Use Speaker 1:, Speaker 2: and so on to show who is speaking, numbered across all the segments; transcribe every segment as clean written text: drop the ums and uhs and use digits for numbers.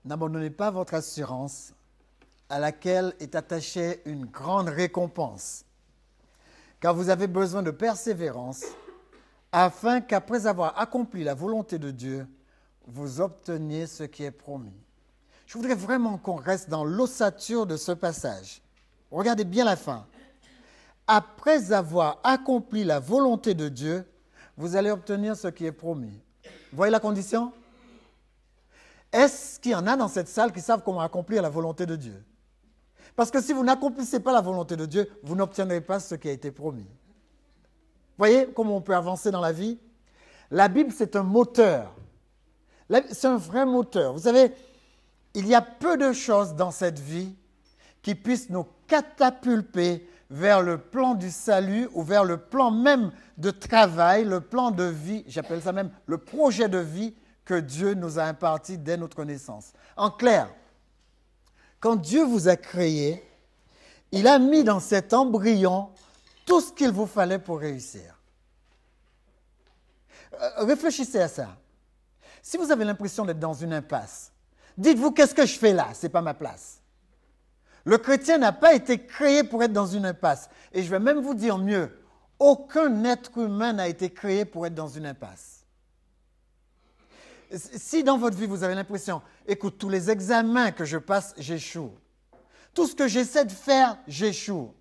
Speaker 1: N'abandonnez pas votre assurance à laquelle est attachée une grande récompense, car vous avez besoin de persévérance afin qu'après avoir accompli la volonté de Dieu, vous obteniez ce qui est promis. Je voudrais vraiment qu'on reste dans l'ossature de ce passage. Regardez bien la fin. Après avoir accompli la volonté de Dieu, vous allez obtenir ce qui est promis. Vous voyez la condition? Est-ce qu'il y en a dans cette salle qui savent comment accomplir la volonté de Dieu? Parce que si vous n'accomplissez pas la volonté de Dieu, vous n'obtiendrez pas ce qui a été promis. Vous voyez comment on peut avancer dans la vie? La Bible, c'est un moteur. C'est un vrai moteur. Vous savez, il y a peu de choses dans cette vie qui puissent nous catapulter vers le plan du salut ou vers le plan même de travail, le plan de vie, j'appelle ça même le projet de vie que Dieu nous a imparti dès notre naissance. En clair, quand Dieu vous a créé, il a mis dans cet embryon tout ce qu'il vous fallait pour réussir. Réfléchissez à ça. Si vous avez l'impression d'être dans une impasse, dites-vous, qu'est-ce que je fais là? Ce n'est pas ma place. Le chrétien n'a pas été créé pour être dans une impasse. Et je vais même vous dire mieux, aucun être humain n'a été créé pour être dans une impasse. Si dans votre vie, vous avez l'impression, écoute, tous les examens que je passe, j'échoue. Tout ce que j'essaie de faire, j'échoue.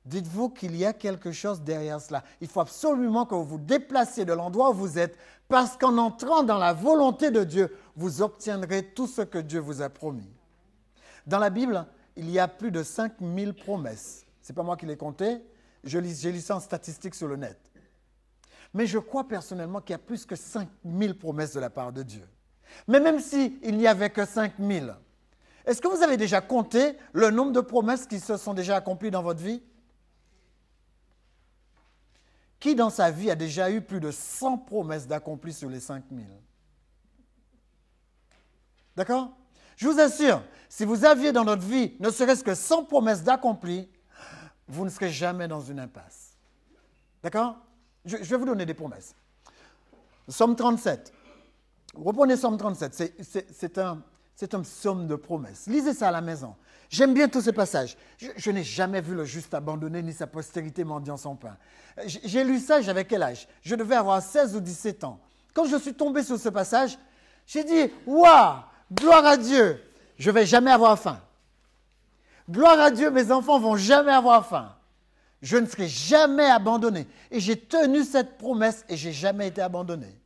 Speaker 1: Dites-vous qu'il y a quelque chose derrière cela. Il faut absolument que vous vous déplaciez de l'endroit où vous êtes, parce qu'en entrant dans la volonté de Dieu, vous obtiendrez tout ce que Dieu vous a promis. Dans la Bible, il y a plus de 5000 promesses. Ce n'est pas moi qui les comptais, j'ai lu ça en statistiques sur le net. Mais je crois personnellement qu'il y a plus que 5000 promesses de la part de Dieu. Mais même s'il n'y avait que 5000, est-ce que vous avez déjà compté le nombre de promesses qui se sont déjà accomplies dans votre vie? Qui dans sa vie a déjà eu plus de 100 promesses d'accomplies sur les 5000? D'accord? Je vous assure, si vous aviez dans notre vie ne serait-ce que 100 promesses d'accomplies, vous ne serez jamais dans une impasse. D'accord? Je vais vous donner des promesses. Psaume 37. Reprenez Psaume 37. C'est un psaume de promesses. Lisez ça à la maison. J'aime bien tous ces passages. Je n'ai jamais vu le juste abandonné, ni sa postérité mendiant son pain. J'ai lu ça, j'avais quel âge? Je devais avoir 16 ou 17 ans. Quand je suis tombé sur ce passage, j'ai dit, waouh, gloire à Dieu, je ne vais jamais avoir faim. Gloire à Dieu, mes enfants ne vont jamais avoir faim. Je ne serai jamais abandonné. Et j'ai tenu cette promesse et je n'ai jamais été abandonné.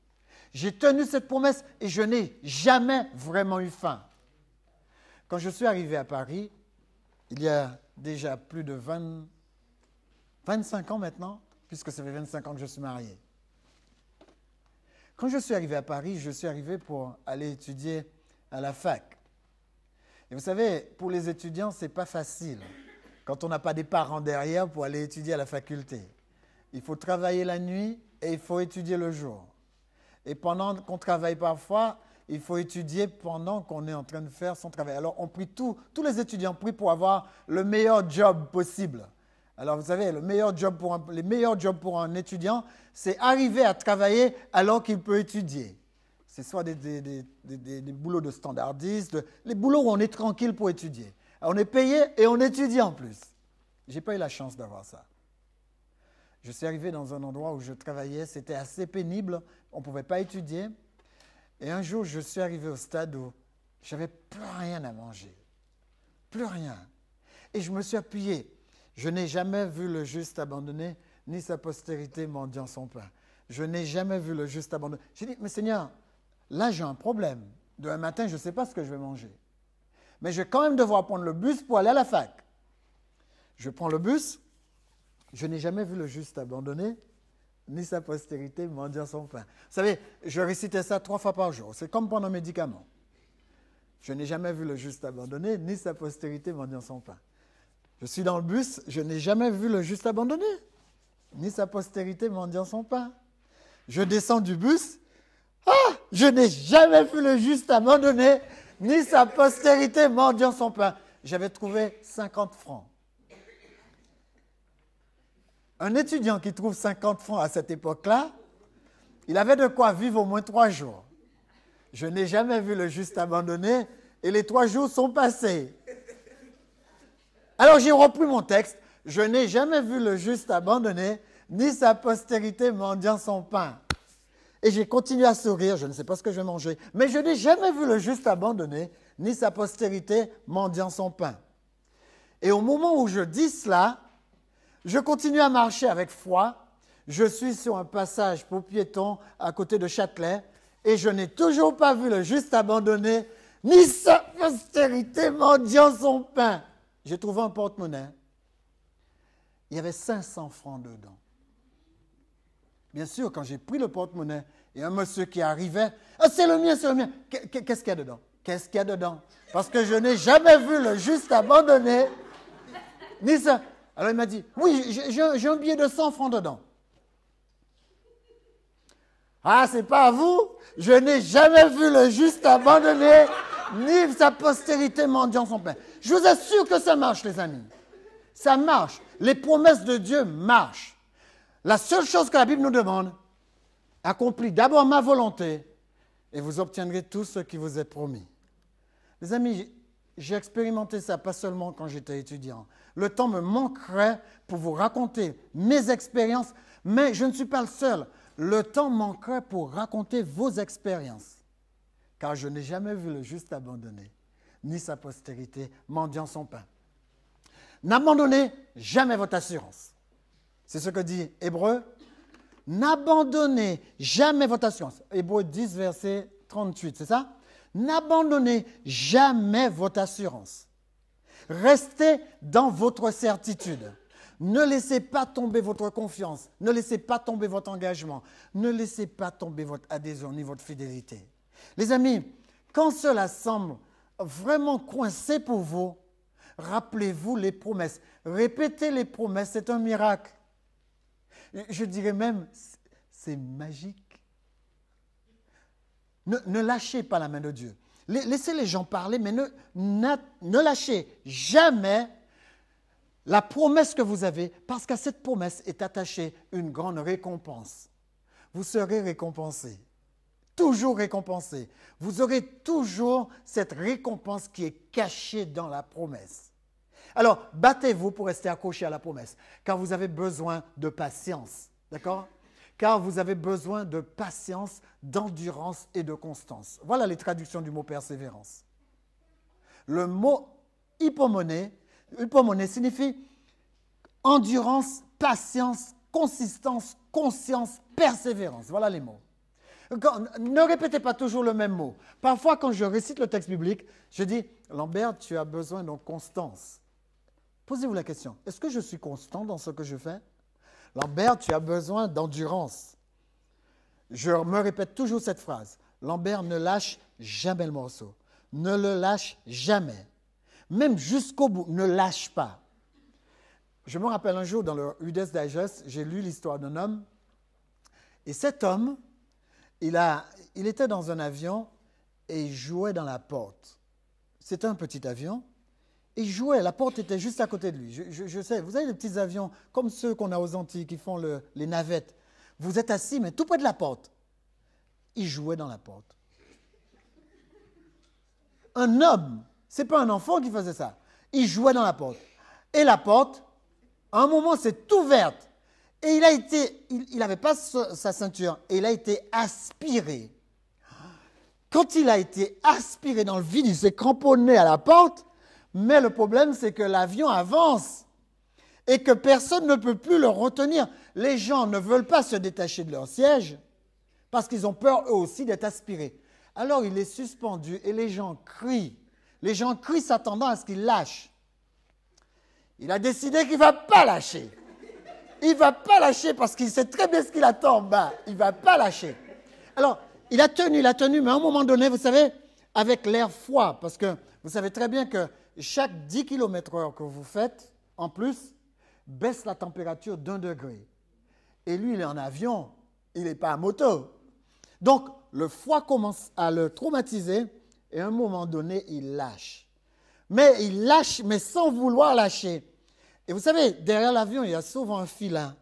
Speaker 1: J'ai tenu cette promesse et je n'ai jamais vraiment eu faim. Quand je suis arrivé à Paris, il y a déjà plus de 25 ans maintenant, puisque ça fait 25 ans que je suis marié. Quand je suis arrivé à Paris, je suis arrivé pour aller étudier à la fac. Et vous savez, pour les étudiants, ce n'est pas facile quand on n'a pas des parents derrière pour aller étudier à la faculté. Il faut travailler la nuit et il faut étudier le jour. Et pendant qu'on travaille parfois, il faut étudier pendant qu'on est en train de faire son travail. Alors, on prie tous les étudiants prient pour avoir le meilleur job possible. Alors, vous savez, les meilleurs jobs pour un étudiant, c'est arriver à travailler alors qu'il peut étudier. C'est soit des boulots de standardiste, les boulots où on est tranquille pour étudier. On est payé et on étudie en plus. Je n'ai pas eu la chance d'avoir ça. Je suis arrivé dans un endroit où je travaillais, c'était assez pénible, on ne pouvait pas étudier. Et un jour, je suis arrivé au stade où je n'avais plus rien à manger. Plus rien. Et je me suis appuyé. Je n'ai jamais vu le juste abandonné, ni sa postérité mendiant son pain. Je n'ai jamais vu le juste abandonné. J'ai dit, mais Seigneur, là j'ai un problème. Demain matin, je ne sais pas ce que je vais manger. Mais je vais quand même devoir prendre le bus pour aller à la fac. Je prends le bus. Je n'ai jamais vu le juste abandonné, ni sa postérité mendiant son pain. Vous savez, je récitais ça 3 fois par jour. C'est comme prendre un médicament. Je n'ai jamais vu le juste abandonné, ni sa postérité mendiant son pain. Je suis dans le bus, je n'ai jamais vu le juste abandonné, ni sa postérité mendiant son pain. Je descends du bus, je n'ai jamais vu le juste abandonné, ni sa postérité mendiant son pain. J'avais trouvé 50 francs. Un étudiant qui trouve 50 francs à cette époque-là, il avait de quoi vivre au moins 3 jours. Je n'ai jamais vu le juste abandonné, Et les 3 jours sont passés. Alors j'ai repris mon texte. Je n'ai jamais vu le juste abandonné, ni sa postérité mendiant son pain. Et j'ai continué à sourire, je ne sais pas ce que je vais manger, mais je n'ai jamais vu le juste abandonné, ni sa postérité mendiant son pain. Et au moment où je dis cela, je continue à marcher avec foi. Je suis sur un passage pour piétons à côté de Châtelet et je n'ai toujours pas vu le juste abandonné, ni sa postérité mendiant son pain. J'ai trouvé un porte-monnaie. Il y avait 500 francs dedans. Bien sûr, quand j'ai pris le porte-monnaie, il y a un monsieur qui arrivait. « Ah, c'est le mien, c'est le mien. » Qu'est-ce qu'il y a dedans? Qu'est-ce qu'il y a dedans? Parce que je n'ai jamais vu le juste abandonné, ni ça. Alors il m'a dit, oui, j'ai un billet de 100 francs dedans. Ah, c'est pas à vous? Je n'ai jamais vu le juste abandonné, ni sa postérité mendiant son pain. Je vous assure que ça marche, les amis. Ça marche. Les promesses de Dieu marchent. La seule chose que la Bible nous demande, accomplis d'abord ma volonté et vous obtiendrez tout ce qui vous est promis. Les amis, j'ai expérimenté ça pas seulement quand j'étais étudiant. Le temps me manquerait pour vous raconter mes expériences, mais je ne suis pas le seul. Le temps manquerait pour raconter vos expériences, car je n'ai jamais vu le juste abandonné, ni sa postérité mendiant son pain. N'abandonnez jamais votre assurance. C'est ce que dit Hébreu. N'abandonnez jamais votre assurance. Hébreu 10, verset 38, c'est ça? N'abandonnez jamais votre assurance. Restez dans votre certitude. Ne laissez pas tomber votre confiance. Ne laissez pas tomber votre engagement. Ne laissez pas tomber votre adhésion ni votre fidélité. Les amis, quand cela semble vraiment coincé pour vous, rappelez-vous les promesses. Répétez les promesses, c'est un miracle. Je dirais même, c'est magique. Ne lâchez pas la main de Dieu. Laissez les gens parler, mais ne lâchez jamais la promesse que vous avez, parce qu'à cette promesse est attachée une grande récompense. Vous serez récompensé, toujours récompensé. Vous aurez toujours cette récompense qui est cachée dans la promesse. Alors, battez-vous pour rester accroché à la promesse, car vous avez besoin de patience, d'accord? Car vous avez besoin de patience, d'endurance et de constance. Voilà les traductions du mot persévérance. Le mot hypomoné signifie endurance, patience, consistance, conscience, persévérance. Voilà les mots. Ne répétez pas toujours le même mot. Parfois, quand je récite le texte biblique, je dis « Lambert, tu as besoin de constance ». Posez-vous la question, est-ce que je suis constant dans ce que je fais? Lambert, tu as besoin d'endurance. Je me répète toujours cette phrase. Lambert, ne lâche jamais le morceau. Ne le lâche jamais. Même jusqu'au bout, ne lâche pas. Je me rappelle un jour dans le Reader's Digest, j'ai lu l'histoire d'un homme. Et cet homme, il était dans un avion et il jouait dans la porte. C'était un petit avion. Il jouait, la porte était juste à côté de lui. Je sais, vous avez des petits avions comme ceux qu'on a aux Antilles qui font les navettes. Vous êtes assis, mais tout près de la porte. Il jouait dans la porte. Un homme, ce n'est pas un enfant qui faisait ça. Il jouait dans la porte. Et la porte, à un moment, s'est ouverte. Et il n'avait pas sa ceinture. Et il a été aspiré. Quand il a été aspiré dans le vide, il s'est cramponné à la porte. Mais le problème, c'est que l'avion avance et que personne ne peut plus le retenir. Les gens ne veulent pas se détacher de leur siège parce qu'ils ont peur eux aussi d'être aspirés. Alors il est suspendu et les gens crient. Les gens crient s'attendant à ce qu'il lâche. Il a décidé qu'il ne va pas lâcher. Il ne va pas lâcher parce qu'il sait très bien ce qu'il attend en bas. Il ne va pas lâcher. Alors, il a tenu, mais à un moment donné, vous savez, avec l'air froid, parce que vous savez très bien que chaque 10 km/h que vous faites, en plus, baisse la température d'1 degré. Et lui, il est en avion, il n'est pas à moto. Donc, le froid commence à le traumatiser et à un moment donné, il lâche. Mais il lâche, mais sans vouloir lâcher. Et vous savez, derrière l'avion, il y a souvent un filin.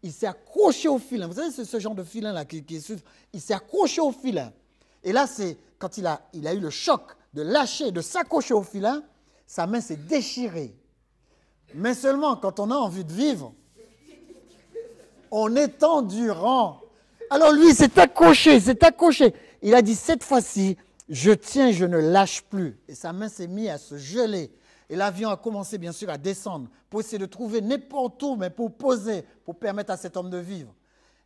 Speaker 1: Il s'est accroché au filin. Vous savez, c'est ce genre de filin-là qui est il s'est accroché au filin. Et là, c'est quand il a eu le choc de lâcher, de s'accrocher au filin, sa main s'est déchirée. Mais seulement quand on a envie de vivre, on est endurant. Alors lui, il s'est accroché. Il a dit, cette fois-ci, je tiens, je ne lâche plus. Et sa main s'est mise à se geler. Et l'avion a commencé, bien sûr, à descendre pour essayer de trouver n'importe où, mais pour poser, pour permettre à cet homme de vivre.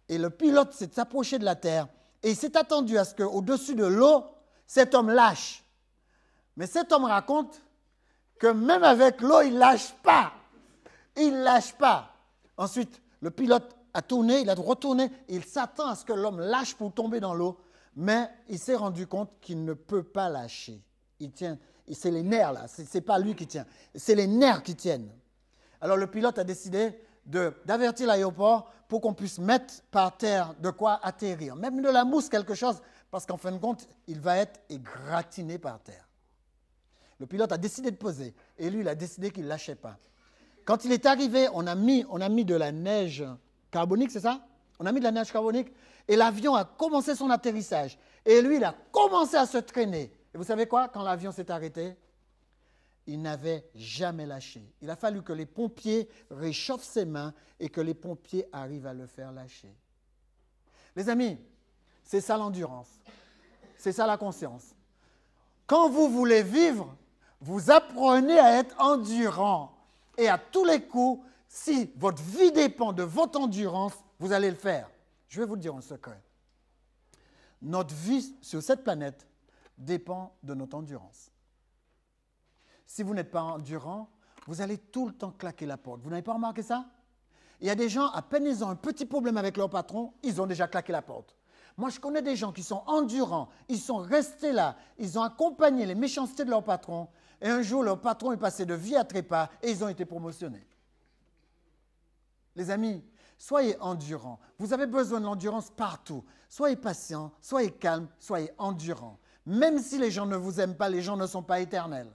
Speaker 1: Et le pilote s'est approché de la terre et il s'est attendu à ce qu'au-dessus de l'eau, cet homme lâche. Mais cet homme raconte que même avec l'eau, il ne lâche pas. Il ne lâche pas. Ensuite, le pilote a tourné, il a retourné, il s'attend à ce que l'homme lâche pour tomber dans l'eau, mais il s'est rendu compte qu'il ne peut pas lâcher. Il tient, c'est les nerfs là, ce n'est pas lui qui tient, c'est les nerfs qui tiennent. Alors le pilote a décidé d'avertir l'aéroport pour qu'on puisse mettre par terre de quoi atterrir, même de la mousse, quelque chose, parce qu'en fin de compte, il va être égratigné par terre. Le pilote a décidé de poser, et lui, il a décidé qu'il ne lâchait pas. Quand il est arrivé, on a mis de la neige carbonique, c'est ça? On a mis de la neige carbonique et l'avion a commencé son atterrissage. Et lui, il a commencé à se traîner. Et vous savez quoi? Quand l'avion s'est arrêté, il n'avait jamais lâché. Il a fallu que les pompiers réchauffent ses mains et que les pompiers arrivent à le faire lâcher. Les amis, c'est ça l'endurance. C'est ça la conscience. Quand vous voulez vivre, vous apprenez à être endurant. Et à tous les coups, si votre vie dépend de votre endurance, vous allez le faire. Je vais vous dire un secret. Notre vie sur cette planète dépend de notre endurance. Si vous n'êtes pas endurant, vous allez tout le temps claquer la porte. Vous n'avez pas remarqué ça? Il y a des gens, à peine ils ont un petit problème avec leur patron, ils ont déjà claqué la porte. Moi, je connais des gens qui sont endurants, ils sont restés là, ils ont accompagné les méchancetés de leur patron, et un jour, leur patron est passé de vie à trépas et ils ont été promotionnés. Les amis, soyez endurants. Vous avez besoin de l'endurance partout. Soyez patients, soyez calmes, soyez endurants. Même si les gens ne vous aiment pas, les gens ne sont pas éternels.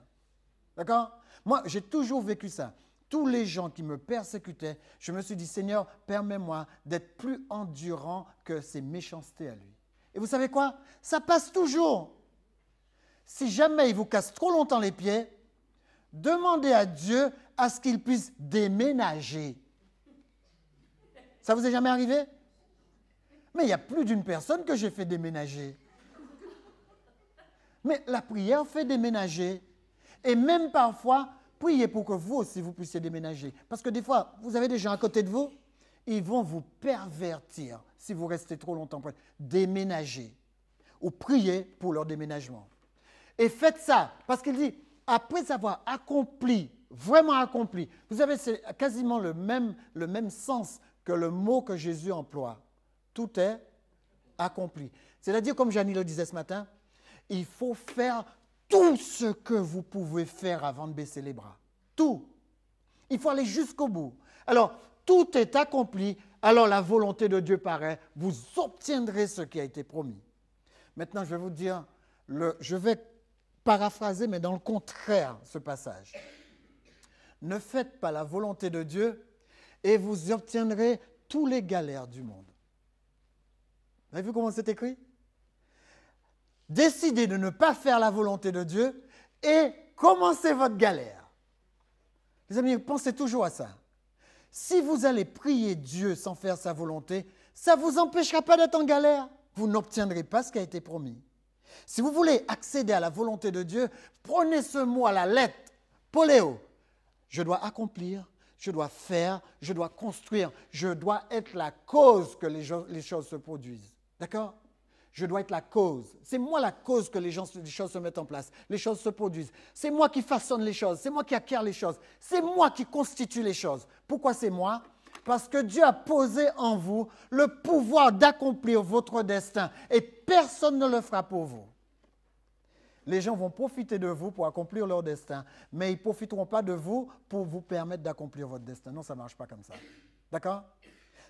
Speaker 1: D'accord? Moi, j'ai toujours vécu ça. Tous les gens qui me persécutaient, je me suis dit, Seigneur, permets-moi d'être plus endurant que ces méchancetés à lui. Et vous savez quoi? Ça passe toujours. Si jamais il vous casse trop longtemps les pieds, demandez à Dieu à ce qu'il puisse déménager. Ça vous est jamais arrivé? Mais il y a plus d'une personne que j'ai fait déménager. Mais la prière fait déménager. Et même parfois, priez pour que vous aussi, vous puissiez déménager. Parce que des fois, vous avez des gens à côté de vous, ils vont vous pervertir si vous restez trop longtemps. Déménager. Ou priez pour leur déménagement. Et faites ça, parce qu'il dit, après avoir accompli, vraiment accompli, vous avez quasiment le même sens que le mot que Jésus emploie. Tout est accompli. C'est-à-dire, comme Janie le disait ce matin, il faut faire tout ce que vous pouvez faire avant de baisser les bras. Tout. Il faut aller jusqu'au bout. Alors, tout est accompli, alors la volonté de Dieu paraît, vous obtiendrez ce qui a été promis. Maintenant, je vais vous dire, je vais paraphraser, mais dans le contraire, ce passage. Ne faites pas la volonté de Dieu et vous obtiendrez tous les galères du monde. Vous avez vu comment c'est écrit? Décidez de ne pas faire la volonté de Dieu et commencez votre galère. Les amis, pensez toujours à ça. Si vous allez prier Dieu sans faire sa volonté, ça ne vous empêchera pas d'être en galère. Vous n'obtiendrez pas ce qui a été promis. Si vous voulez accéder à la volonté de Dieu, prenez ce mot à la lettre, poléo. Je dois accomplir, je dois faire, je dois construire, je dois être la cause que les choses se produisent. D'accord? Je dois être la cause. C'est moi la cause que les choses se mettent en place, les choses se produisent. C'est moi qui façonne les choses, c'est moi qui acquiert les choses, c'est moi qui constitue les choses. Pourquoi c'est moi? Parce que Dieu a posé en vous le pouvoir d'accomplir votre destin et personne ne le fera pour vous. Les gens vont profiter de vous pour accomplir leur destin, mais ils ne profiteront pas de vous pour vous permettre d'accomplir votre destin. Non, ça ne marche pas comme ça. D'accord?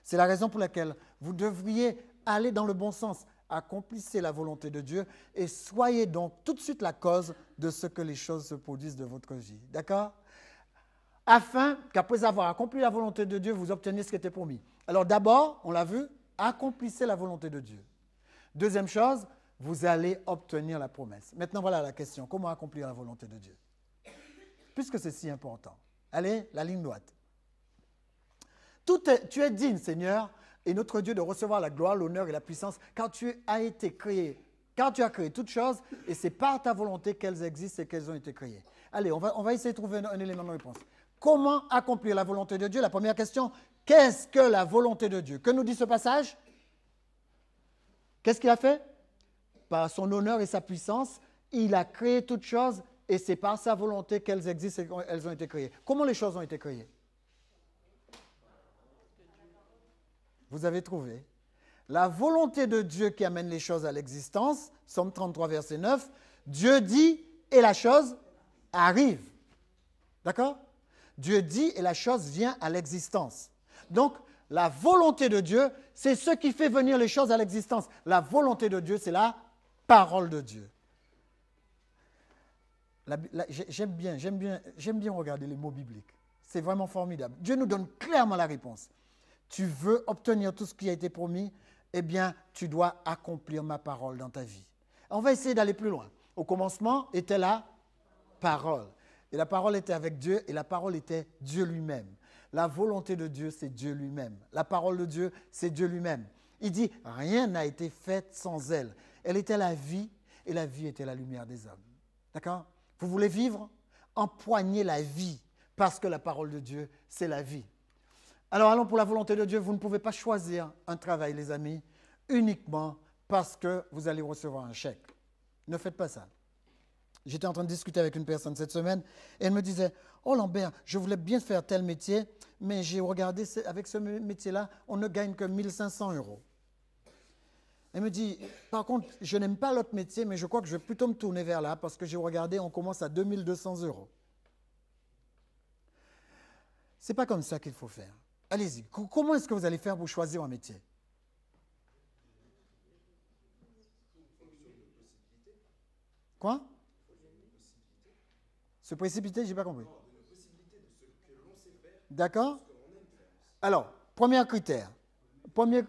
Speaker 1: C'est la raison pour laquelle vous devriez aller dans le bon sens. Accomplissez la volonté de Dieu et soyez donc tout de suite la cause de ce que les choses se produisent de votre vie. D'accord? Afin qu'après avoir accompli la volonté de Dieu, vous obteniez ce qui était promis. Alors d'abord, on l'a vu, accomplissez la volonté de Dieu. Deuxième chose, vous allez obtenir la promesse. Maintenant, voilà la question. Comment accomplir la volonté de Dieu? Puisque c'est si important. Allez, la ligne droite. Tu es digne, Seigneur, et notre Dieu, de recevoir la gloire, l'honneur et la puissance, car tu as été créé, car tu as créé toutes choses, et c'est par ta volonté qu'elles existent et qu'elles ont été créées. Allez, on va essayer de trouver un élément de réponse. Comment accomplir la volonté de Dieu? La première question, qu'est-ce que la volonté de Dieu? Que nous dit ce passage? Qu'est-ce qu'il a fait? Par son honneur et sa puissance, il a créé toutes choses, et c'est par sa volonté qu'elles existent et qu'elles ont été créées. Comment les choses ont été créées? Vous avez trouvé. La volonté de Dieu qui amène les choses à l'existence, Psaume 33, verset 9, Dieu dit et la chose arrive. D'accord? Dieu dit et la chose vient à l'existence. Donc, la volonté de Dieu, c'est ce qui fait venir les choses à l'existence. La volonté de Dieu, c'est la parole de Dieu. J'aime bien regarder les mots bibliques. C'est vraiment formidable. Dieu nous donne clairement la réponse. Tu veux obtenir tout ce qui a été promis, eh bien, tu dois accomplir ma parole dans ta vie. On va essayer d'aller plus loin. Au commencement était la parole. Et la parole était avec Dieu, et la parole était Dieu lui-même. La volonté de Dieu, c'est Dieu lui-même. La parole de Dieu, c'est Dieu lui-même. Il dit, rien n'a été fait sans elle. Elle était la vie, et la vie était la lumière des hommes. D'accord? Vous voulez vivre? Empoignez la vie, parce que la parole de Dieu, c'est la vie. Alors, allons pour la volonté de Dieu. Vous ne pouvez pas choisir un travail, les amis, uniquement parce que vous allez recevoir un chèque. Ne faites pas ça. J'étais en train de discuter avec une personne cette semaine et elle me disait, « Oh Lambert, je voulais bien faire tel métier, mais j'ai regardé, avec ce métier-là, on ne gagne que 1 500 €. » Elle me dit, « Par contre, je n'aime pas l'autre métier, mais je crois que je vais plutôt me tourner vers là parce que j'ai regardé, on commence à 2 200 €. » Ce n'est pas comme ça qu'il faut faire. Allez-y, comment est-ce que vous allez faire pour choisir un métier? Quoi? Se précipiter, je n'ai pas compris. D'accord? Alors, premier critère. Premier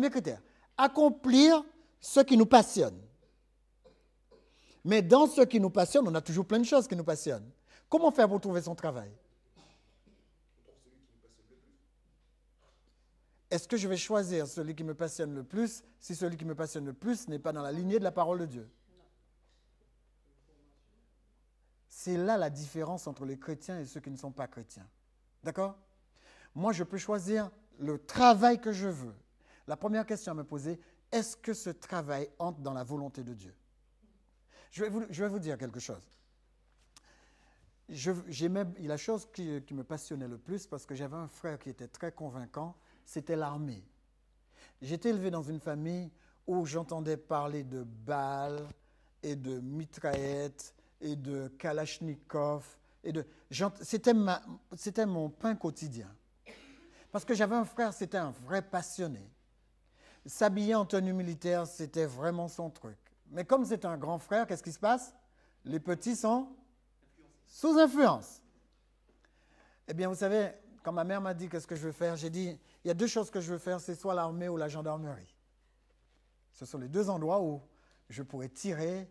Speaker 1: critère. Accomplir ce qui nous passionne. Mais dans ce qui nous passionne, on a toujours plein de choses qui nous passionnent. Comment faire pour trouver son travail? Est-ce que je vais choisir celui qui me passionne le plus si celui qui me passionne le plus n'est pas dans la lignée de la parole de Dieu? C'est là la différence entre les chrétiens et ceux qui ne sont pas chrétiens. D'accord? Moi, je peux choisir le travail que je veux. La première question à me poser, est-ce que ce travail entre dans la volonté de Dieu? Je vais vous dire quelque chose. La chose qui me passionnait le plus, parce que j'avais un frère qui était très convaincant, c'était l'armée. J'étais élevé dans une famille où j'entendais parler de balles et de mitraillettes et de kalachnikov. C'était mon pain quotidien. Parce que j'avais un frère, c'était un vrai passionné. S'habiller en tenue militaire, c'était vraiment son truc. Mais comme c'est un grand frère, qu'est-ce qui se passe? Les petits sont sous influence. Eh bien, vous savez, quand ma mère m'a dit qu'est-ce que je veux faire, j'ai dit, il y a deux choses que je veux faire, c'est soit l'armée ou la gendarmerie. Ce sont les deux endroits où je pourrais tirer,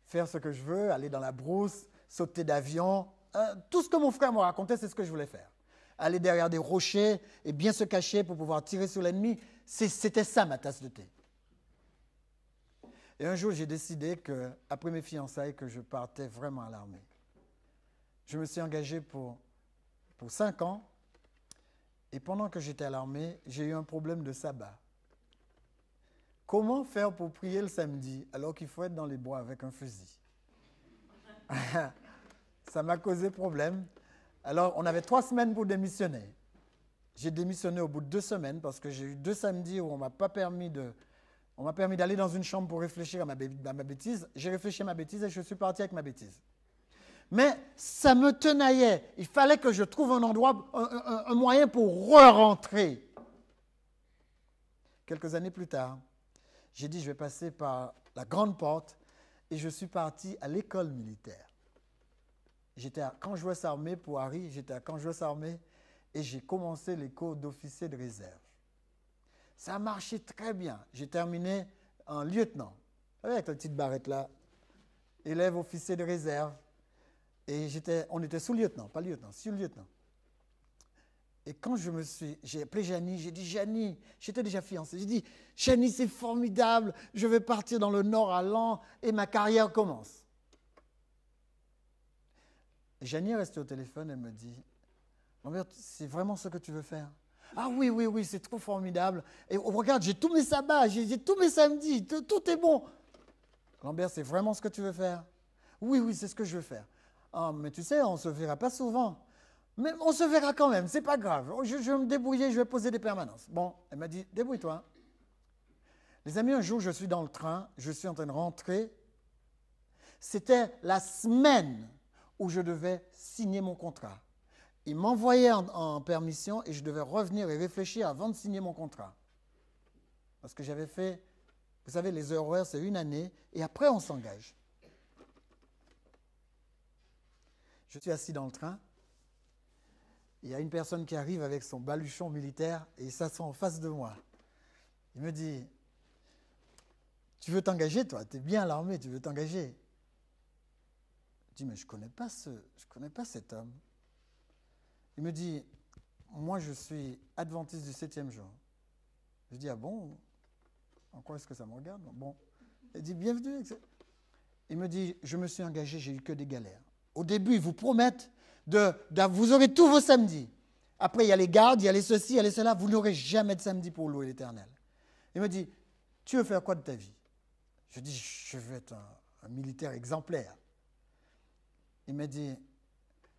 Speaker 1: faire ce que je veux, aller dans la brousse, sauter d'avion. Tout ce que mon frère m'a raconté, c'est ce que je voulais faire. Aller derrière des rochers et bien se cacher pour pouvoir tirer sur l'ennemi, c'était ça ma tasse de thé. Et un jour, j'ai décidé qu'après mes fiançailles, que je partais vraiment à l'armée. Je me suis engagé pour 5 ans. Et pendant que j'étais à l'armée, j'ai eu un problème de sabbat. Comment faire pour prier le samedi alors qu'il faut être dans les bois avec un fusil? Ça m'a causé problème. Alors, on avait 3 semaines pour démissionner. J'ai démissionné au bout de 2 semaines parce que j'ai eu 2 samedis où on m'a permis d'aller dans une chambre pour réfléchir à ma bêtise. J'ai réfléchi à ma bêtise et je suis parti avec ma bêtise. Mais ça me tenaillait. Il fallait que je trouve un endroit, un moyen pour re-rentrer. Quelques années plus tard, j'ai dit je vais passer par la grande porte et je suis parti à l'école militaire. J'étais à Canjois-Armé pour Harry, j'étais à Canjois-Armé et j'ai commencé les cours d'officier de réserve. Ça a marché très bien. J'ai terminé en lieutenant. avec la petite barrette là, élève officier de réserve. Et on était sous-lieutenant, pas lieutenant, sous-lieutenant. Et quand j'ai appelé Janie, j'ai dit, Janie, j'étais déjà fiancé, j'ai dit, Janie, c'est formidable, je vais partir dans le Nord à Lens et ma carrière commence. Et Janie est restée au téléphone, elle me dit, Lambert, c'est vraiment ce que tu veux faire? Ah oui, oui, oui, c'est trop formidable. Et regarde, j'ai tous mes sabbats, j'ai tous mes samedis, tout est bon. Lambert, c'est vraiment ce que tu veux faire? Oui, oui, c'est ce que je veux faire. Ah, mais tu sais, on ne se verra pas souvent. Mais on se verra quand même, c'est pas grave. Je vais me débrouiller, je vais poser des permanences. Bon, elle m'a dit, débrouille-toi. Les amis, un jour, je suis dans le train, je suis en train de rentrer. C'était la semaine où je devais signer mon contrat. Il m'envoyait en permission et je devais revenir et réfléchir avant de signer mon contrat. Parce que j'avais fait, vous savez, les heures horaires, c'est 1 année et après, on s'engage. Je suis assis dans le train. Il y a une personne qui arrive avec son baluchon militaire et il s'assoit en face de moi. Il me dit, tu veux t'engager toi? Tu es bien à l'armée, tu veux t'engager? Je dis, mais je ne connais pas cet homme. Il me dit, moi je suis adventiste du 7e jour. Je dis, ah bon? En quoi est-ce que ça me regarde? Bon. Il dit, bienvenue. Il me dit, je me suis engagé, j'ai eu que des galères. Au début, ils vous promettent vous aurez tous vos samedis. Après, il y a les gardes, il y a les ceci, il y a les cela. Vous n'aurez jamais de samedi pour louer l'Éternel. Il me dit, tu veux faire quoi de ta vie? Je dis, je veux être un militaire exemplaire. Il me dit,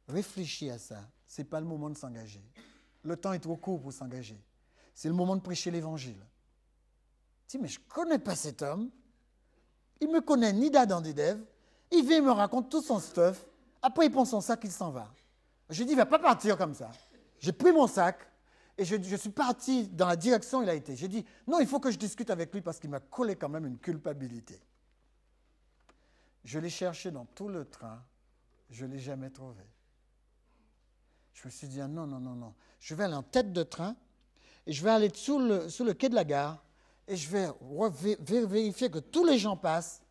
Speaker 1: réfléchis à ça. Ce n'est pas le moment de s'engager. Le temps est trop court pour s'engager. C'est le moment de prêcher l'Évangile. Je dis, mais je ne connais pas cet homme. Il ne me connaît ni d'Adam ni d'Ève. Il vient, il me raconte tout son stuff. Après, il prend son sac, il s'en va. Je dis, il ne va pas partir comme ça. J'ai pris mon sac et je suis parti dans la direction où il a été. J'ai dit, non, il faut que je discute avec lui parce qu'il m'a collé quand même une culpabilité. Je l'ai cherché dans tout le train. Je ne l'ai jamais trouvé. Je me suis dit, non, non, non, non. Je vais aller en tête de train et je vais aller sous le quai de la gare et je vais vérifier que tous les gens passent.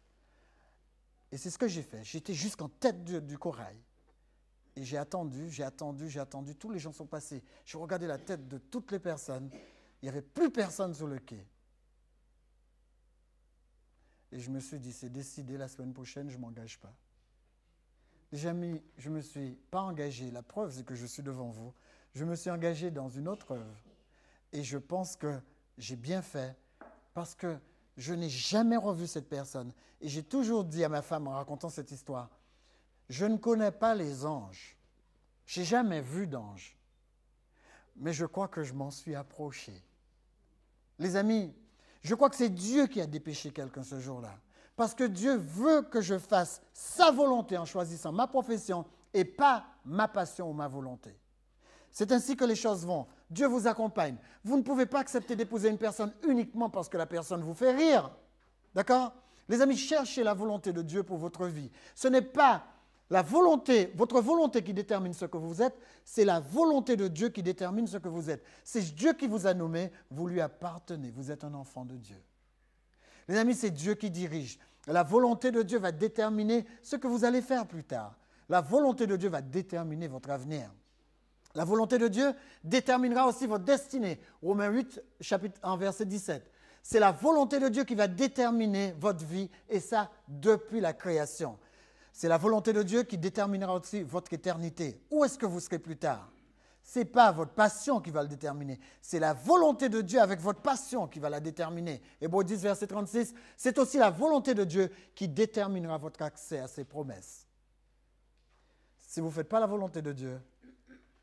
Speaker 1: Et c'est ce que j'ai fait. J'étais jusqu'en tête du corail. Et j'ai attendu. Tous les gens sont passés. Je regardais la tête de toutes les personnes. Il n'y avait plus personne sur le quai. Et je me suis dit, c'est décidé, la semaine prochaine, je ne m'engage pas. Les amis, je ne me suis pas engagé. La preuve, c'est que je suis devant vous. Je me suis engagé dans une autre œuvre. Et je pense que j'ai bien fait parce que je n'ai jamais revu cette personne. Et j'ai toujours dit à ma femme en racontant cette histoire, je ne connais pas les anges. Je n'ai jamais vu d'ange. Mais je crois que je m'en suis approché. Les amis, je crois que c'est Dieu qui a dépêché quelqu'un ce jour-là. Parce que Dieu veut que je fasse sa volonté en choisissant ma profession et pas ma passion ou ma volonté. C'est ainsi que les choses vont. Dieu vous accompagne. Vous ne pouvez pas accepter d'épouser une personne uniquement parce que la personne vous fait rire. D'accord? Les amis, cherchez la volonté de Dieu pour votre vie. Ce n'est pas votre volonté qui détermine ce que vous êtes, c'est la volonté de Dieu qui détermine ce que vous êtes. C'est Dieu qui vous a nommé, vous lui appartenez, vous êtes un enfant de Dieu. Les amis, c'est Dieu qui dirige. La volonté de Dieu va déterminer ce que vous allez faire plus tard. La volonté de Dieu va déterminer votre avenir. La volonté de Dieu déterminera aussi votre destinée. Romains 8, chapitre 1, verset 17. C'est la volonté de Dieu qui va déterminer votre vie, et ça depuis la création. C'est la volonté de Dieu qui déterminera aussi votre éternité. Où est-ce que vous serez plus tard? Ce n'est pas votre passion qui va le déterminer. C'est la volonté de Dieu avec votre passion qui va la déterminer. Hébreux 10, verset 36, c'est aussi la volonté de Dieu qui déterminera votre accès à ses promesses. Si vous ne faites pas la volonté de Dieu,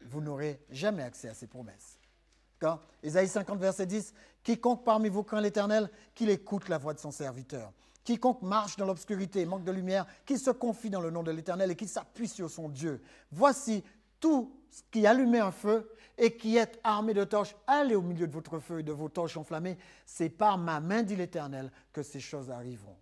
Speaker 1: vous n'aurez jamais accès à ses promesses. D'accord? Ésaïe 50, verset 10, « Quiconque parmi vous craint l'Éternel, qu'il écoute la voix de son serviteur. Quiconque marche dans l'obscurité et manque de lumière, qu'il se confie dans le nom de l'Éternel et qu'il s'appuie sur son Dieu. Voici tout ce qui allumait un feu et qui est armé de torches. Allez au milieu de votre feu et de vos torches enflammées. C'est par ma main, dit l'Éternel, que ces choses arriveront. »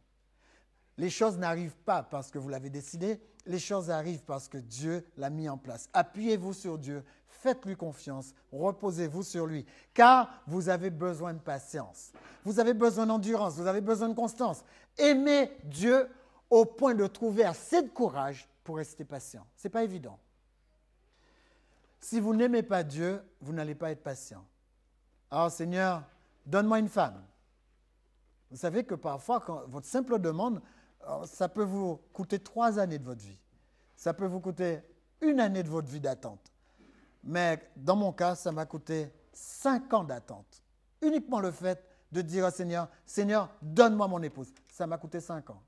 Speaker 1: Les choses n'arrivent pas parce que vous l'avez décidé, les choses arrivent parce que Dieu l'a mis en place. Appuyez-vous sur Dieu, faites-lui confiance, reposez-vous sur lui, car vous avez besoin de patience, vous avez besoin d'endurance, vous avez besoin de constance. Aimez Dieu au point de trouver assez de courage pour rester patient. Ce n'est pas évident. Si vous n'aimez pas Dieu, vous n'allez pas être patient. Alors Seigneur, donne-moi une femme. Vous savez que parfois, quand votre simple demande, ça peut vous coûter 3 années de votre vie. Ça peut vous coûter 1 année de votre vie d'attente. Mais dans mon cas, ça m'a coûté 5 ans d'attente. Uniquement le fait de dire au Seigneur, Seigneur, donne-moi mon épouse. Ça m'a coûté 5 ans.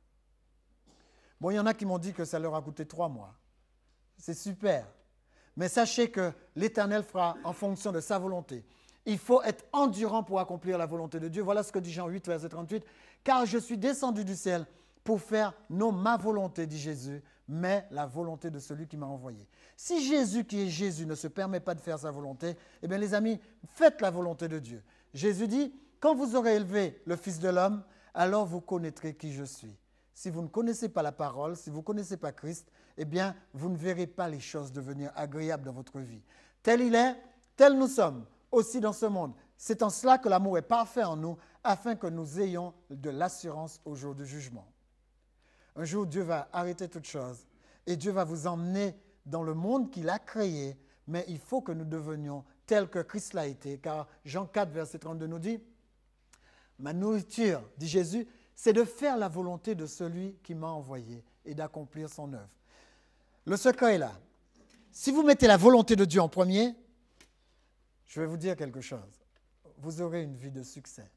Speaker 1: Bon, il y en a qui m'ont dit que ça leur a coûté 3 mois. C'est super. Mais sachez que l'Éternel fera en fonction de sa volonté. Il faut être endurant pour accomplir la volonté de Dieu. Voilà ce que dit Jean 8, verset 38. « Car je suis descendu du ciel pour faire non ma volonté, dit Jésus, mais la volonté de celui qui m'a envoyé. » Si Jésus, qui est Jésus, ne se permet pas de faire sa volonté, eh bien les amis, faites la volonté de Dieu. Jésus dit, quand vous aurez élevé le Fils de l'homme, alors vous connaîtrez qui je suis. Si vous ne connaissez pas la parole, si vous ne connaissez pas Christ, eh bien, vous ne verrez pas les choses devenir agréables dans votre vie. Tel il est, tel nous sommes, aussi dans ce monde. C'est en cela que l'amour est parfait en nous, afin que nous ayons de l'assurance au jour du jugement. Un jour, Dieu va arrêter toutes choses et Dieu va vous emmener dans le monde qu'il a créé, mais il faut que nous devenions tels que Christ l'a été, car Jean 4, verset 32 nous dit « Ma nourriture, dit Jésus, c'est de faire la volonté de celui qui m'a envoyé et d'accomplir son œuvre. » Le secret est là. Si vous mettez la volonté de Dieu en premier, je vais vous dire quelque chose. Vous aurez une vie de succès.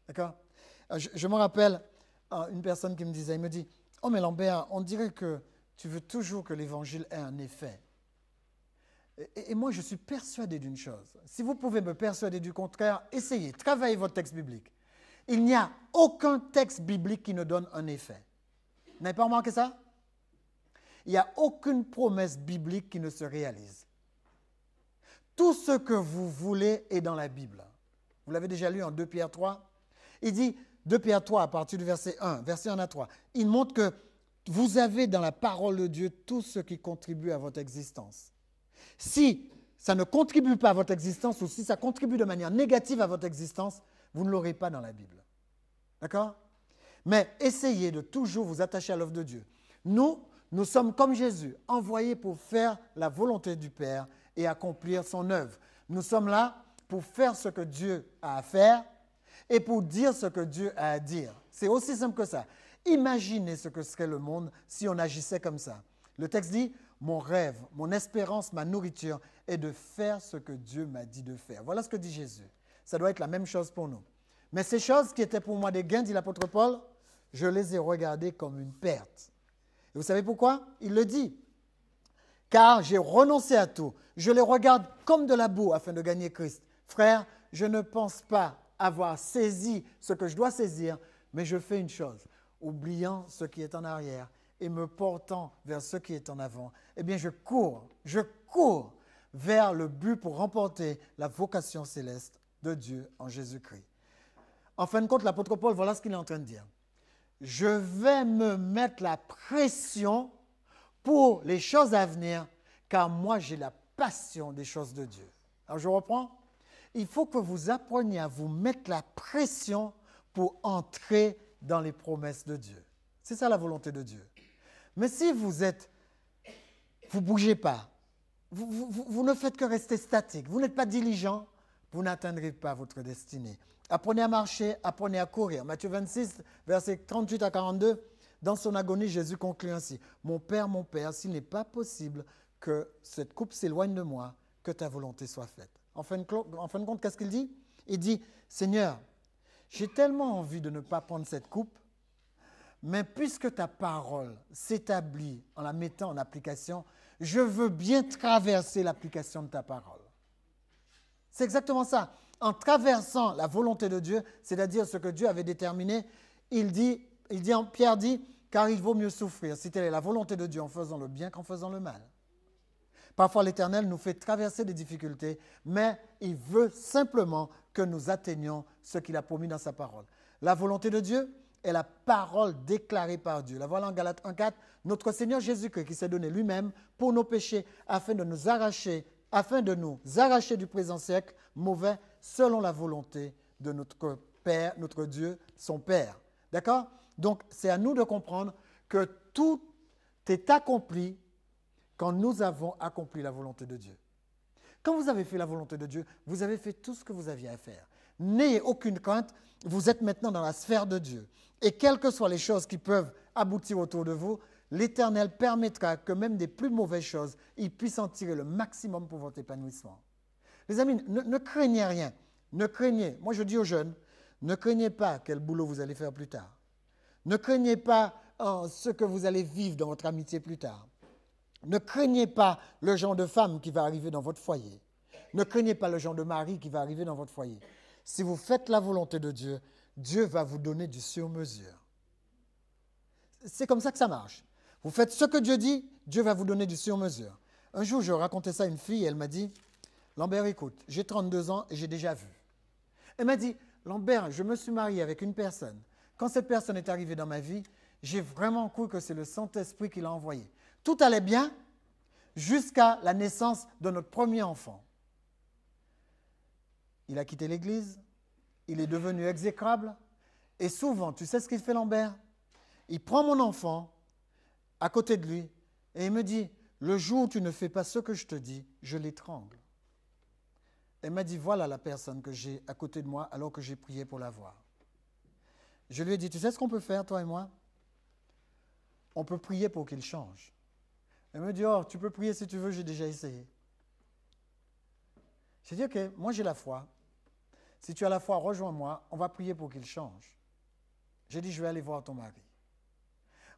Speaker 1: D'accord? Je me rappelle une personne qui me disait, il me dit, « Oh mais Lambert, on dirait que tu veux toujours que l'évangile ait un effet. » Et moi, je suis persuadé d'une chose. Si vous pouvez me persuader du contraire, essayez, travaillez votre texte biblique. Il n'y a aucun texte biblique qui ne donne un effet. Vous n'avez pas remarqué ça? Il n'y a aucune promesse biblique qui ne se réalise. Tout ce que vous voulez est dans la Bible. Vous l'avez déjà lu en 2 Pierre 3. Il dit, 2 Pierre 3 à partir du verset 1, verset 1 à 3, il montre que vous avez dans la parole de Dieu tout ce qui contribue à votre existence. Si ça ne contribue pas à votre existence ou si ça contribue de manière négative à votre existence, vous ne l'aurez pas dans la Bible. D'accord? Mais essayez de toujours vous attacher à l'œuvre de Dieu. Nous sommes comme Jésus, envoyés pour faire la volonté du Père et accomplir son œuvre. Nous sommes là pour faire ce que Dieu a à faire et pour dire ce que Dieu a à dire. C'est aussi simple que ça. Imaginez ce que serait le monde si on agissait comme ça. Le texte dit, mon rêve, mon espérance, ma nourriture est de faire ce que Dieu m'a dit de faire. Voilà ce que dit Jésus. Ça doit être la même chose pour nous. Mais ces choses qui étaient pour moi des gains, dit l'apôtre Paul, je les ai regardées comme une perte. Et vous savez pourquoi? Il le dit. Car j'ai renoncé à tout. Je les regarde comme de la boue afin de gagner Christ. Frère, je ne pense pas avoir saisi ce que je dois saisir, mais je fais une chose. Oubliant ce qui est en arrière et me portant vers ce qui est en avant, eh bien je cours vers le but pour remporter la vocation céleste de Dieu en Jésus-Christ. En fin de compte, l'apôtre Paul, voilà ce qu'il est en train de dire. Je vais me mettre la pression pour les choses à venir, car moi j'ai la passion des choses de Dieu. Alors je reprends. Il faut que vous appreniez à vous mettre la pression pour entrer dans les promesses de Dieu. C'est ça la volonté de Dieu. Mais si vous ne bougez pas, vous ne faites que rester statique, vous n'êtes pas diligent, vous n'atteindrez pas votre destinée. Apprenez à marcher, apprenez à courir. Matthieu 26, versets 38 à 42, dans son agonie, Jésus conclut ainsi. Mon Père, s'il n'est pas possible que cette coupe s'éloigne de moi, que ta volonté soit faite. En fin de compte, qu'est-ce qu'il dit? Il dit, Seigneur, j'ai tellement envie de ne pas prendre cette coupe, mais puisque ta parole s'établit en la mettant en application, je veux bien traverser l'application de ta parole. C'est exactement ça. En traversant la volonté de Dieu, c'est-à-dire ce que Dieu avait déterminé, Pierre dit, car il vaut mieux souffrir si telle est la volonté de Dieu en faisant le bien qu'en faisant le mal. Parfois, l'Éternel nous fait traverser des difficultés, mais il veut simplement que nous atteignions ce qu'il a promis dans sa parole. La volonté de Dieu, est la parole déclarée par Dieu. La voilà en Galates 1,4. Notre Seigneur Jésus-Christ qui s'est donné lui-même pour nos péchés afin de nous arracher du présent siècle mauvais selon la volonté de notre Père, notre Dieu, son Père. D'accord? Donc, c'est à nous de comprendre que tout est accompli quand nous avons accompli la volonté de Dieu. Quand vous avez fait la volonté de Dieu, vous avez fait tout ce que vous aviez à faire. N'ayez aucune crainte, vous êtes maintenant dans la sphère de Dieu. Et quelles que soient les choses qui peuvent aboutir autour de vous, l'Éternel permettra que même des plus mauvaises choses, il puisse en tirer le maximum pour votre épanouissement. Les amis, ne craignez rien. Ne craignez, moi je dis aux jeunes, ne craignez pas quel boulot vous allez faire plus tard. Ne craignez pas ce que vous allez vivre dans votre amitié plus tard. Ne craignez pas le genre de femme qui va arriver dans votre foyer. Ne craignez pas le genre de mari qui va arriver dans votre foyer. Si vous faites la volonté de Dieu, Dieu va vous donner du sur-mesure. C'est comme ça que ça marche. Vous faites ce que Dieu dit, Dieu va vous donner du sur-mesure. Un jour, je racontais ça à une fille et elle m'a dit, « Lambert, écoute, j'ai 32 ans et j'ai déjà vu. » Elle m'a dit, « Lambert, je me suis marié avec une personne. Quand cette personne est arrivée dans ma vie, j'ai vraiment cru que c'est le Saint-Esprit qui l'a envoyé. Tout allait bien jusqu'à la naissance de notre premier enfant. Il a quitté l'église, il est devenu exécrable et souvent, tu sais ce qu'il fait Lambert? Il prend mon enfant à côté de lui et il me dit, le jour où tu ne fais pas ce que je te dis, je l'étrangle. Elle m'a dit, voilà la personne que j'ai à côté de moi alors que j'ai prié pour la voir. Je lui ai dit, tu sais ce qu'on peut faire, toi et moi? On peut prier pour qu'il change. Elle me dit, oh, tu peux prier si tu veux, j'ai déjà essayé. J'ai dit, ok, moi j'ai la foi. Si tu as la foi, rejoins-moi, on va prier pour qu'il change. J'ai dit, je vais aller voir ton mari.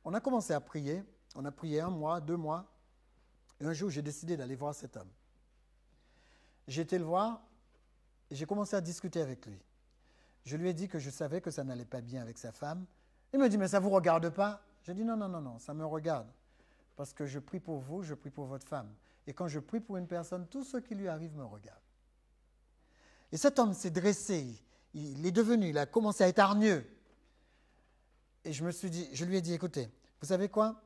Speaker 1: On a commencé à prier, on a prié 1 mois, 2 mois, et un jour j'ai décidé d'aller voir cet homme. J'ai été le voir et j'ai commencé à discuter avec lui. Je lui ai dit que je savais que ça n'allait pas bien avec sa femme. Il me dit, mais ça ne vous regarde pas? J'ai dit, non, ça me regarde. Parce que je prie pour vous, je prie pour votre femme. Et quand je prie pour une personne, tout ce qui lui arrive me regarde. Et cet homme s'est dressé, il a commencé à être hargneux. Et je lui ai dit, écoutez, vous savez quoi?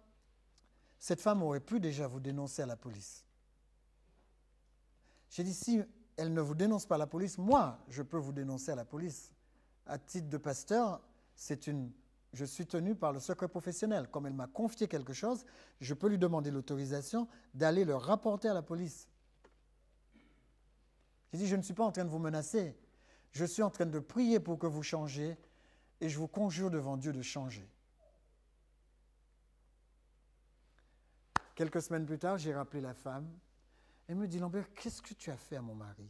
Speaker 1: Cette femme aurait pu déjà vous dénoncer à la police. J'ai dit, si elle ne vous dénonce pas à la police, moi, je peux vous dénoncer à la police. À titre de pasteur, je suis tenu par le secret professionnel. Comme elle m'a confié quelque chose, je peux lui demander l'autorisation d'aller le rapporter à la police. J'ai dit, je ne suis pas en train de vous menacer. Je suis en train de prier pour que vous changiez et je vous conjure devant Dieu de changer. Quelques semaines plus tard, j'ai rappelé la femme. Elle me dit, Lambert, qu'est-ce que tu as fait à mon mari?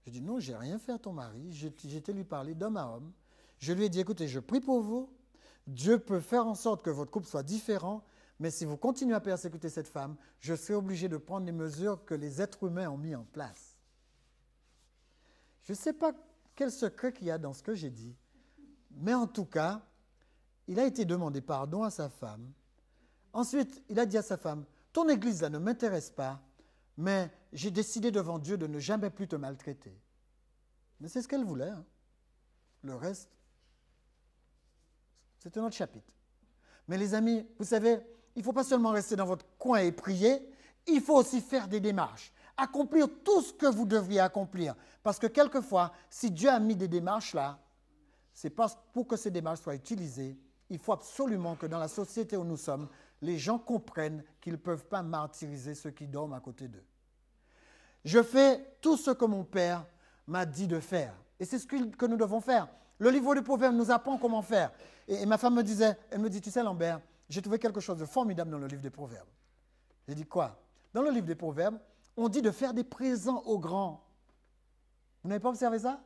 Speaker 1: Je dis, non, je n'ai rien fait à ton mari. J'étais lui parler d'homme à homme. Je lui ai dit, écoutez, je prie pour vous. Dieu peut faire en sorte que votre couple soit différent, mais si vous continuez à persécuter cette femme, je serai obligé de prendre les mesures que les êtres humains ont mis en place. Je ne sais pas quel secret qu'il y a dans ce que j'ai dit, mais en tout cas, il a été demandé pardon à sa femme. Ensuite, il a dit à sa femme, ton église là ne m'intéresse pas, mais j'ai décidé devant Dieu de ne jamais plus te maltraiter. Mais c'est ce qu'elle voulait. Hein. Le reste, c'est un autre chapitre. Mais les amis, vous savez, il ne faut pas seulement rester dans votre coin et prier, il faut aussi faire des démarches. Accomplir tout ce que vous devriez accomplir. Parce que quelquefois, si Dieu a mis des démarches là, c'est parce pour que ces démarches soient utilisées, il faut absolument que dans la société où nous sommes, les gens comprennent qu'ils ne peuvent pas martyriser ceux qui dorment à côté d'eux. Je fais tout ce que mon père m'a dit de faire. Et c'est ce que nous devons faire. Le livre des Proverbes nous apprend comment faire. Et ma femme me disait, elle me dit, tu sais Lambert, j'ai trouvé quelque chose de formidable dans le livre des Proverbes. J'ai dit quoi? Dans le livre des Proverbes, on dit de faire des présents aux grands. Vous n'avez pas observé ça?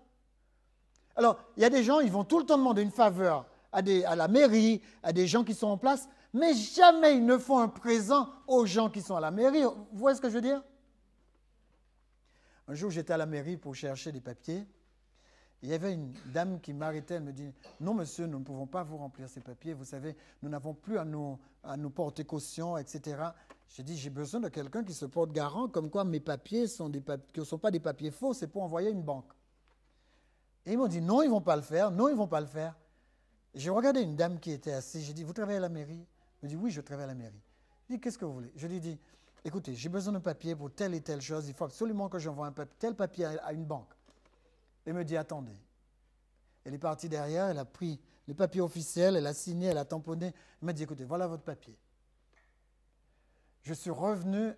Speaker 1: Alors, il y a des gens, ils vont tout le temps demander une faveur à la mairie, à des gens qui sont en place, mais jamais ils ne font un présent aux gens qui sont à la mairie. Vous voyez ce que je veux dire? Un jour, j'étais à la mairie pour chercher des papiers. Il y avait une dame qui m'arrêtait, elle me dit « Non, monsieur, nous ne pouvons pas vous remplir ces papiers. Vous savez, nous n'avons plus à nous porter caution, etc. » J'ai dit « J'ai besoin de quelqu'un qui se porte garant, comme quoi mes papiers ne sont pas des papiers faux, c'est pour envoyer une banque. » Et ils m'ont dit « Non, ils ne vont pas le faire. Non, ils ne vont pas le faire. » J'ai regardé une dame qui était assise. J'ai dit, vous travaillez à la mairie? Elle me dit, oui, je travaille à la mairie. Je dis, qu'est-ce que vous voulez? Je lui dis, écoutez, j'ai besoin de papier pour telle et telle chose. Il faut absolument que j'envoie tel papier à une banque. Elle me dit, attendez. Elle est partie derrière, elle a pris les papiers officiels, elle a signé, elle a tamponné. Elle m'a dit, écoutez, voilà votre papier. Je suis revenu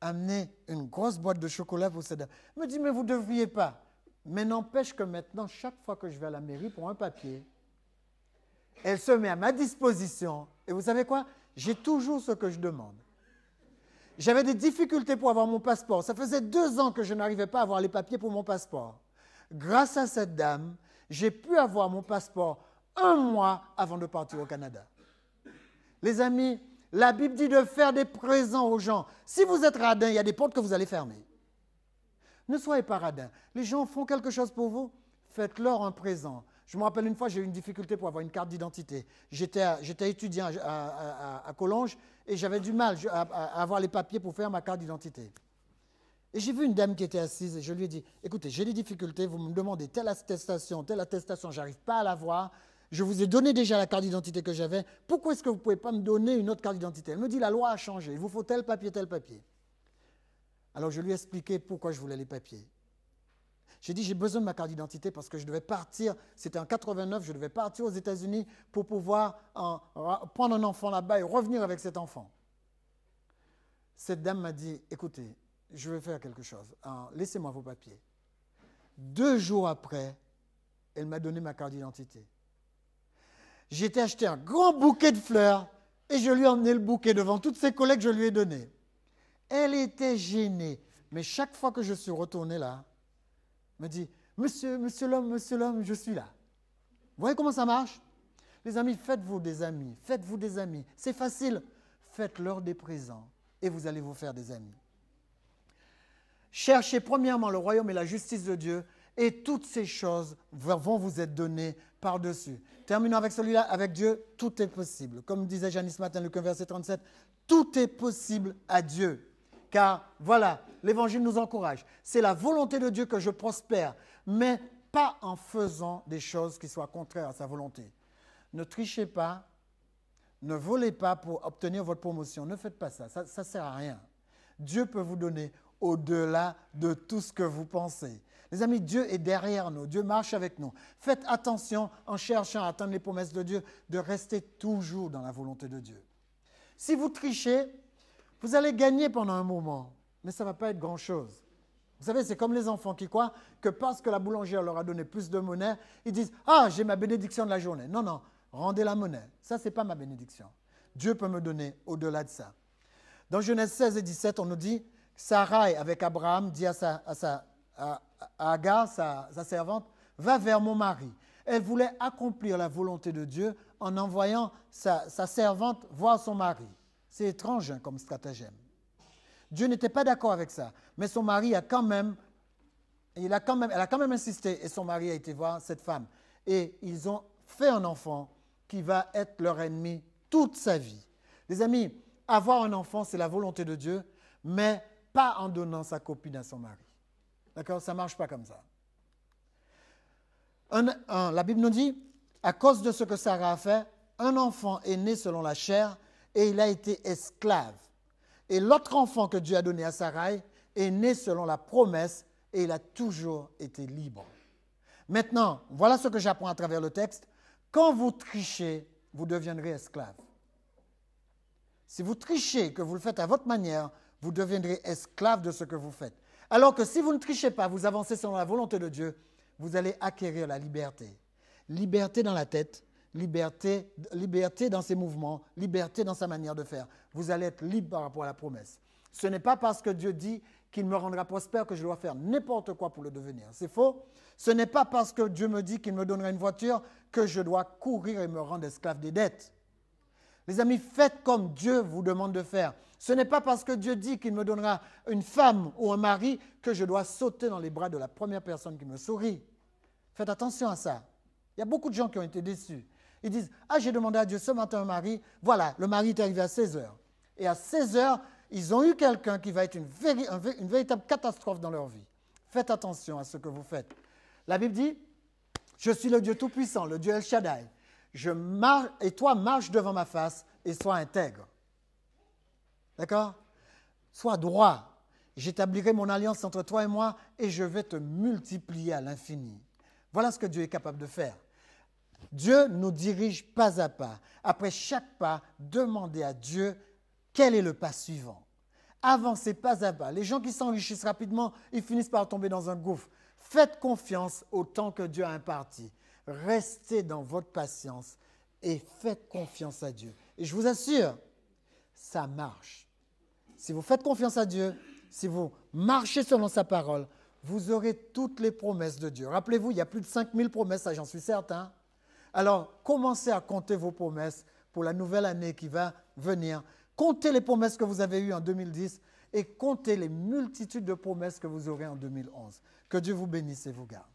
Speaker 1: amener une grosse boîte de chocolat pour cette dame. Elle me dit, mais vous ne devriez pas. Mais n'empêche que maintenant, chaque fois que je vais à la mairie pour un papier, elle se met à ma disposition. Et vous savez quoi? J'ai toujours ce que je demande. J'avais des difficultés pour avoir mon passeport. Ça faisait 2 ans que je n'arrivais pas à avoir les papiers pour mon passeport. Grâce à cette dame, j'ai pu avoir mon passeport 1 mois avant de partir au Canada. Les amis, la Bible dit de faire des présents aux gens. Si vous êtes radin, il y a des portes que vous allez fermer. Ne soyez pas radin. Les gens font quelque chose pour vous, faites-leur un présent. Je me rappelle une fois, j'ai eu une difficulté pour avoir une carte d'identité. J'étais étudiant à Collonges et j'avais du mal à avoir les papiers pour faire ma carte d'identité. Et j'ai vu une dame qui était assise et je lui ai dit, écoutez, j'ai des difficultés, vous me demandez telle attestation, je n'arrive pas à l'avoir. Je vous ai donné déjà la carte d'identité que j'avais. Pourquoi est-ce que vous ne pouvez pas me donner une autre carte d'identité? Elle me dit, la loi a changé, il vous faut tel papier, tel papier. Alors je lui ai expliqué pourquoi je voulais les papiers. J'ai dit, j'ai besoin de ma carte d'identité parce que je devais partir, c'était en 89, je devais partir aux États-Unis pour pouvoir prendre un enfant là-bas et revenir avec cet enfant. Cette dame m'a dit, écoutez, je vais faire quelque chose, laissez-moi vos papiers. 2 jours après, elle m'a donné ma carte d'identité. J'ai été acheter un grand bouquet de fleurs et je lui ai emmené le bouquet devant toutes ses collègues, je lui ai donné. Elle était gênée, mais chaque fois que je suis retourné là, elle me dit, monsieur l'homme, je suis là. Vous voyez comment ça marche? Les amis, faites-vous des amis, faites-vous des amis. C'est facile, faites-leur des présents et vous allez vous faire des amis. Cherchez premièrement le royaume et la justice de Dieu et toutes ces choses vont vous être données par-dessus. Terminons avec celui-là, avec Dieu, tout est possible. Comme disait Janice ce matin, Luc 1, verset 37, tout est possible à Dieu. Car voilà, l'Évangile nous encourage. C'est la volonté de Dieu que je prospère, mais pas en faisant des choses qui soient contraires à sa volonté. Ne trichez pas, ne volez pas pour obtenir votre promotion. Ne faites pas ça, ça ne sert à rien. Dieu peut vous donner au-delà de tout ce que vous pensez. Les amis, Dieu est derrière nous, Dieu marche avec nous. Faites attention en cherchant à atteindre les promesses de Dieu, de rester toujours dans la volonté de Dieu. Si vous trichez, vous allez gagner pendant un moment, mais ça ne va pas être grand-chose. Vous savez, c'est comme les enfants qui croient que parce que la boulangère leur a donné plus de monnaie, ils disent « Ah, j'ai ma bénédiction de la journée ». Non, non, rendez la monnaie. Ça, ce n'est pas ma bénédiction. Dieu peut me donner au-delà de ça. Dans Genèse 16 et 17, on nous dit « Sarai, avec Abraham, dit à Agar, sa servante, « Va vers mon mari ». Elle voulait accomplir la volonté de Dieu en envoyant sa servante voir son mari. C'est étrange comme stratagème. Dieu n'était pas d'accord avec ça, mais son mari elle a quand même insisté et son mari a été voir cette femme. Et ils ont fait un enfant qui va être leur ennemi toute sa vie. Les amis, avoir un enfant, c'est la volonté de Dieu, mais pas en donnant sa copine à son mari. D'accord? Ça ne marche pas comme ça. La Bible nous dit, à cause de ce que Sarah a fait, un enfant est né selon la chair et il a été esclave. Et l'autre enfant que Dieu a donné à Sarai est né selon la promesse et il a toujours été libre. Maintenant, voilà ce que j'apprends à travers le texte. Quand vous trichez, vous deviendrez esclave. Si vous trichez, que vous le faites à votre manière, vous deviendrez esclave de ce que vous faites. Alors que si vous ne trichez pas, vous avancez selon la volonté de Dieu, vous allez acquérir la liberté. Liberté dans la tête, liberté dans ses mouvements, liberté dans sa manière de faire. Vous allez être libre par rapport à la promesse. Ce n'est pas parce que Dieu dit qu'il me rendra prospère que je dois faire n'importe quoi pour le devenir. C'est faux. Ce n'est pas parce que Dieu me dit qu'il me donnera une voiture que je dois courir et me rendre esclave des dettes. Les amis, faites comme Dieu vous demande de faire. Ce n'est pas parce que Dieu dit qu'il me donnera une femme ou un mari que je dois sauter dans les bras de la première personne qui me sourit. Faites attention à ça. Il y a beaucoup de gens qui ont été déçus. Ils disent, « Ah, j'ai demandé à Dieu ce matin un mari. Voilà, le mari est arrivé à 16 heures. » Et à 16 heures, ils ont eu quelqu'un qui va être une véritable catastrophe dans leur vie. Faites attention à ce que vous faites. La Bible dit, « Je suis le Dieu Tout-Puissant, le Dieu El Shaddai. Et toi, marche devant ma face et sois intègre. D'accord? Sois droit. J'établirai mon alliance entre toi et moi et je vais te multiplier à l'infini. Voilà ce que Dieu est capable de faire. Dieu nous dirige pas à pas. Après chaque pas, demandez à Dieu quel est le pas suivant. Avancez pas à pas. Les gens qui s'enrichissent rapidement, ils finissent par tomber dans un gouffre. Faites confiance au temps que Dieu a imparti. Restez dans votre patience et faites confiance à Dieu. Et je vous assure, ça marche. Si vous faites confiance à Dieu, si vous marchez selon sa parole, vous aurez toutes les promesses de Dieu. Rappelez-vous, il y a plus de 5000 promesses, ça j'en suis certain. Alors, commencez à compter vos promesses pour la nouvelle année qui va venir. Comptez les promesses que vous avez eues en 2010 et comptez les multitudes de promesses que vous aurez en 2011. Que Dieu vous bénisse et vous garde.